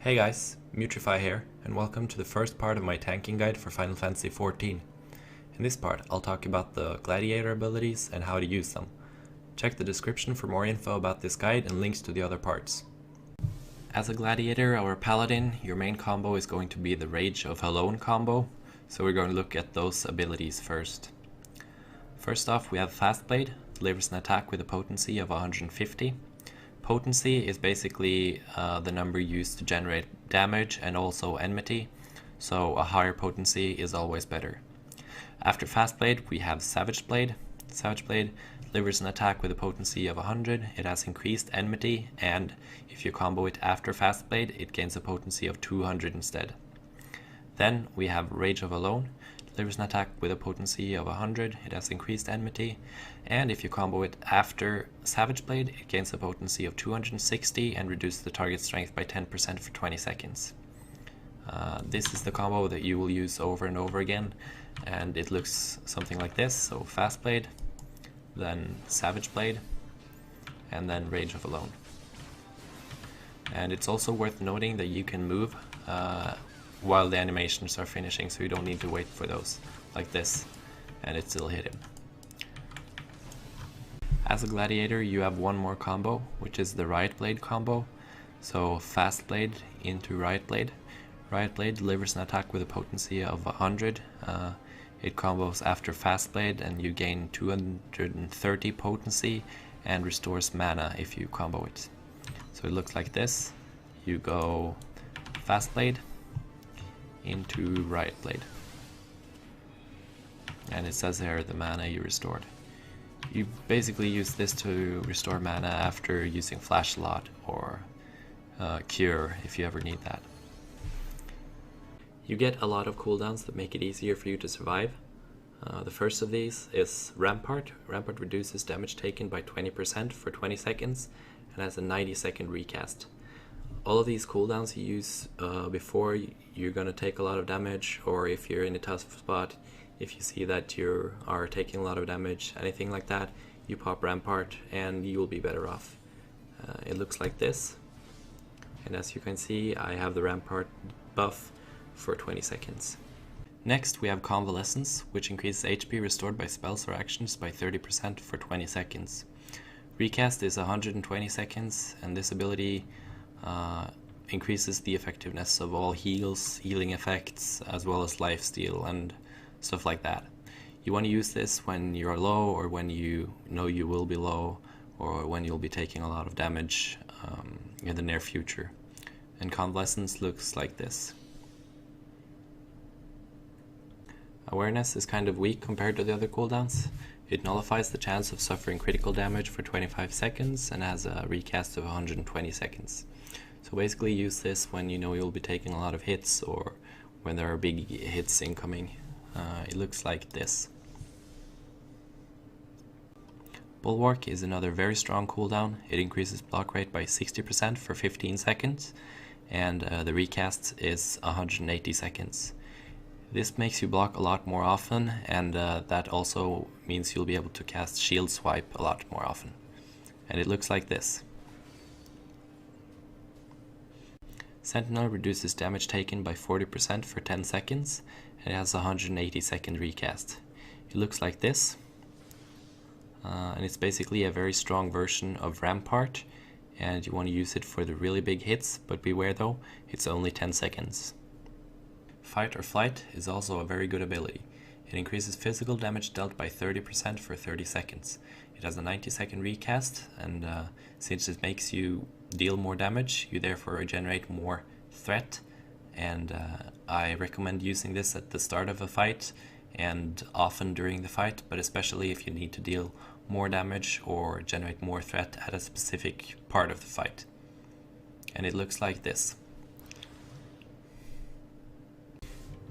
Hey guys, Mutrify here, and welcome to the first part of my tanking guide for Final Fantasy XIV. In this part, I'll talk about the Gladiator abilities and how to use them. Check the description for more info about this guide and links to the other parts. As a Gladiator or a Paladin, your main combo is going to be the Rage of Alone combo, so we're going to look at those abilities first. First off, we have Fast Blade, delivers an attack with a potency of 150. Potency is basically the number used to generate damage and also enmity, so a higher potency is always better. After Fast Blade, we have Savage Blade. Savage Blade delivers an attack with a potency of 100, it has increased enmity, and if you combo it after Fast Blade, it gains a potency of 200 instead. Then we have Rage of Alone. Delivers an attack with a potency of 100, it has increased enmity, and if you combo it after Savage Blade, it gains a potency of 260 and reduces the target strength by 10% for 20 seconds. This is the combo that you will use over and over again, and it looks something like this. So Fast Blade, then Savage Blade, and then Rage of Alone. And it's also worth noting that you can move while the animations are finishing, so you don't need to wait for those, like this, and it still hit him. As a Gladiator, you have one more combo, which is the Riot Blade combo. So Fast Blade into Riot Blade. Riot Blade delivers an attack with a potency of 100. It combos after Fast Blade, and you gain 230 potency and restores mana if you combo it. So it looks like this. You go Fast Blade into Riot Blade, and it says here the mana you restored. You basically use this to restore mana after using Flash a lot, or Cure if you ever need that. You get a lot of cooldowns that make it easier for you to survive. The first of these is Rampart. Rampart reduces damage taken by 20% for 20 seconds and has a 90-second recast. All of these cooldowns you use before you're going to take a lot of damage, or if you're in a tough spot, if you see that you are taking a lot of damage, anything like that, you pop Rampart and you will be better off. It looks like this, and as you can see, I have the Rampart buff for 20 seconds. Next we have Convalescence, which increases HP restored by spells or actions by 30% for 20 seconds. Recast is 120 seconds, and this ability increases the effectiveness of all healing effects, as well as lifesteal and stuff like that. You want to use this when you're low, or when you know you will be low, or when you'll be taking a lot of damage in the near future. And Convalescence looks like this. Awareness is kind of weak compared to the other cooldowns. It nullifies the chance of suffering critical damage for 25 seconds and has a recast of 120 seconds. So basically use this when you know you'll be taking a lot of hits, or when there are big hits incoming. It looks like this. Bulwark is another very strong cooldown. It increases block rate by 60% for 15 seconds, and the recast is 180 seconds. This makes you block a lot more often, and that also means you'll be able to cast Shield Swipe a lot more often. And it looks like this. Sentinel reduces damage taken by 40% for 10 seconds, and it has a 180 second recast. It looks like this, and it's basically a very strong version of Rampart, and you want to use it for the really big hits, but beware though, it's only 10 seconds. Fight or Flight is also a very good ability. It increases physical damage dealt by 30% for 30 seconds. It has a 90-second recast, and since it makes you deal more damage, you therefore generate more threat, and I recommend using this at the start of a fight and often during the fight, but especially if you need to deal more damage or generate more threat at a specific part of the fight. And it looks like this.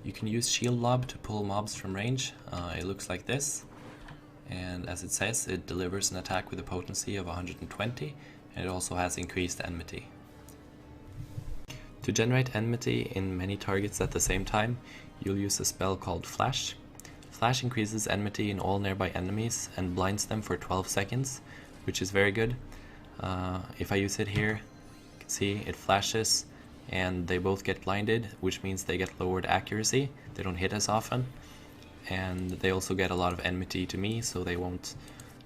You can use Shield Lob to pull mobs from range. It looks like this, and as it says, it delivers an attack with a potency of 120, and it also has increased enmity. To generate enmity in many targets at the same time, you'll use a spell called Flash. Flash increases enmity in all nearby enemies and blinds them for 12 seconds, which is very good. If I use it here, you can see it flashes, and they both get blinded, which means they get lowered accuracy. They don't hit as often, and they also get a lot of enmity to me, so they won't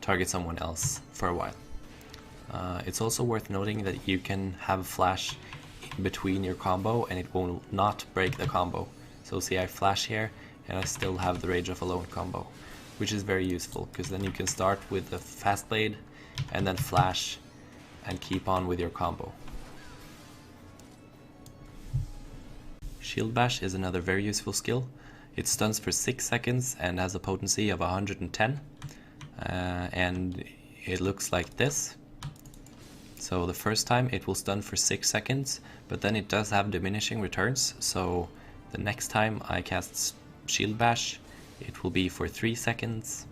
target someone else for a while. It's also worth noting that you can have a flash in between your combo and it will not break the combo. So see, I flash here and I still have the Rage of Alone combo, which is very useful because then you can start with the fast blade and then flash and keep on with your combo. Shield Bash is another very useful skill. It stuns for 6 seconds and has a potency of 110, and it looks like this. So the first time it will stun for 6 seconds, but then it does have diminishing returns, so the next time I cast Shield Bash it will be for 3 seconds,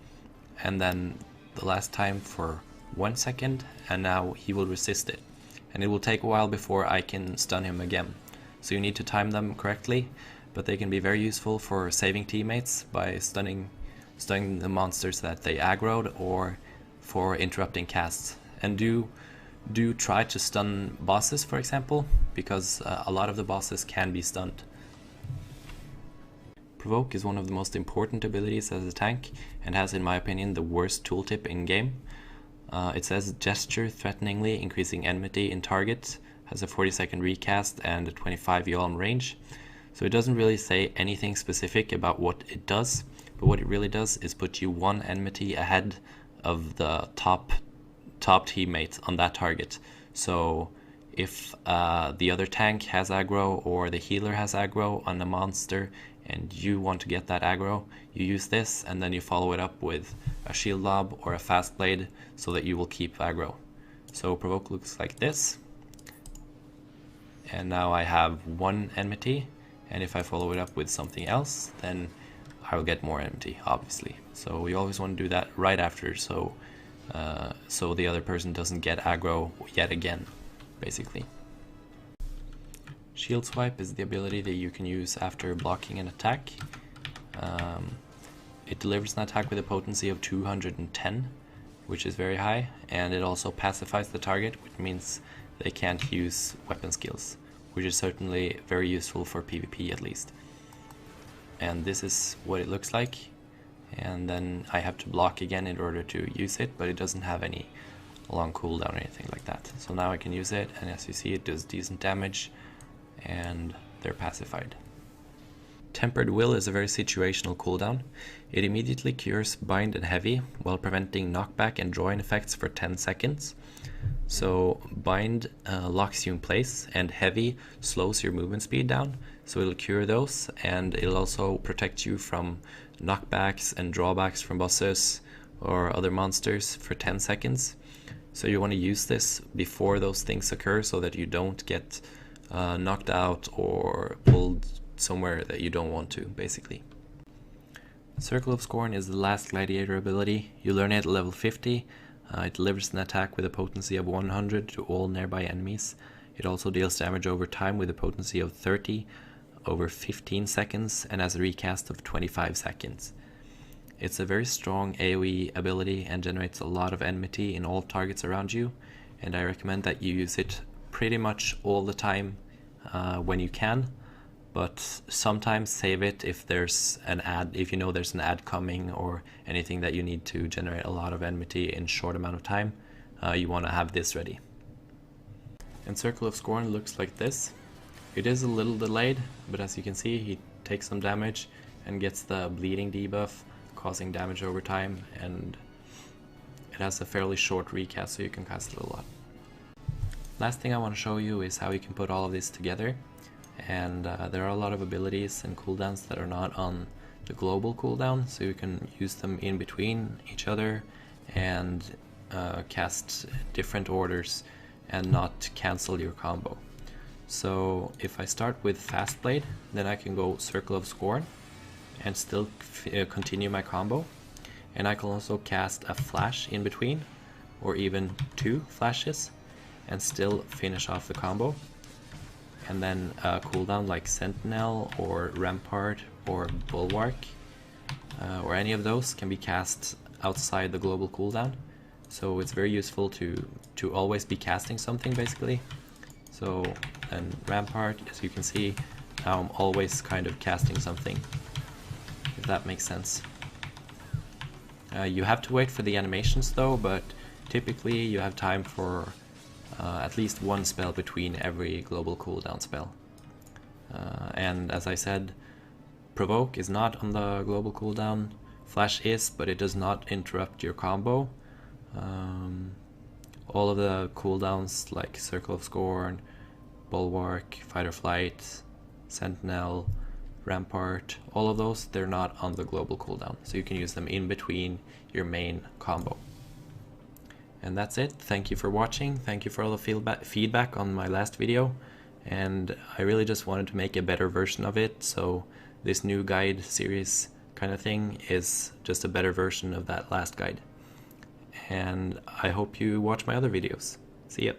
and then the last time for 1 second, and now he will resist it. And it will take a while before I can stun him again. So you need to time them correctly, but they can be very useful for saving teammates by stunning the monsters that they aggroed, or for interrupting casts. And do try to stun bosses, for example, because a lot of the bosses can be stunned. Provoke is one of the most important abilities as a tank, and has, in my opinion, the worst tooltip in game. It says gesture threateningly, increasing enmity in target, has a 40-second recast and a 25 yalm range. So it doesn't really say anything specific about what it does, but what it really does is put you 1 enmity ahead of the top teammate on that target. So if the other tank has aggro or the healer has aggro on a monster and you want to get that aggro, you use this and then you follow it up with a shield lob or a fast blade so that you will keep aggro. So Provoke looks like this. And now I have 1 enmity, and if I follow it up with something else, then I will get more enmity, obviously. So we always want to do that right after, so the other person doesn't get aggro yet again, basically. Shield Swipe is the ability that you can use after blocking an attack. It delivers an attack with a potency of 210, which is very high, and it also pacifies the target, which means they can't use weapon skills, which is certainly very useful for PvP at least. And this is what it looks like, and then I have to block again in order to use it, but it doesn't have any long cooldown or anything like that. So now I can use it, and as you see, it does decent damage, and they're pacified. Tempered Will is a very situational cooldown. It immediately cures Bind and Heavy while preventing knockback and draw-in effects for 10 seconds. So Bind locks you in place, and Heavy slows your movement speed down, so it'll cure those, and it'll also protect you from knockbacks and drawbacks from bosses or other monsters for 10 seconds. So you want to use this before those things occur so that you don't get knocked out or pulled somewhere that you don't want to, basically. Circle of Scorn is the last Gladiator ability. You learn it at level 50. It delivers an attack with a potency of 100 to all nearby enemies. It also deals damage over time with a potency of 30 over 15 seconds and has a recast of 25 seconds. It's a very strong AoE ability and generates a lot of enmity in all targets around you, and I recommend that you use it pretty much all the time when you can, but sometimes save it if there's an ad, if you know there's an ad coming or anything that you need to generate a lot of enmity in a short amount of time. You want to have this ready. And Circle of Scorn looks like this. It is a little delayed, but as you can see, he takes some damage and gets the bleeding debuff, causing damage over time, and it has a fairly short recast, so you can cast it a lot. Last thing I want to show you is how you can put all of this together. And there are a lot of abilities and cooldowns that are not on the global cooldown, so you can use them in between each other and cast different orders and not cancel your combo. So if I start with Fast Blade, then I can go Circle of Scorn and still continue my combo, and I can also cast a flash in between, or even 2 flashes, and still finish off the combo. And then a cooldown like Sentinel or Rampart or Bulwark or any of those can be cast outside the global cooldown. So it's very useful to always be casting something, basically. So and Rampart. As you can see, now I'm always kind of casting something, if that makes sense. You have to wait for the animations though, but typically you have time for at least one spell between every global cooldown spell. And as I said, Provoke is not on the global cooldown, Flash is, but it does not interrupt your combo. All of the cooldowns like Circle of Scorn, Bulwark, Fight or Flight, Sentinel, Rampart, all of those, they're not on the global cooldown, so you can use them in between your main combo. And that's it. Thank you for watching. Thank you for all the feedback on my last video, and I really just wanted to make a better version of it, so this new guide series kind of thing is just a better version of that last guide. And I hope you watch my other videos. See ya.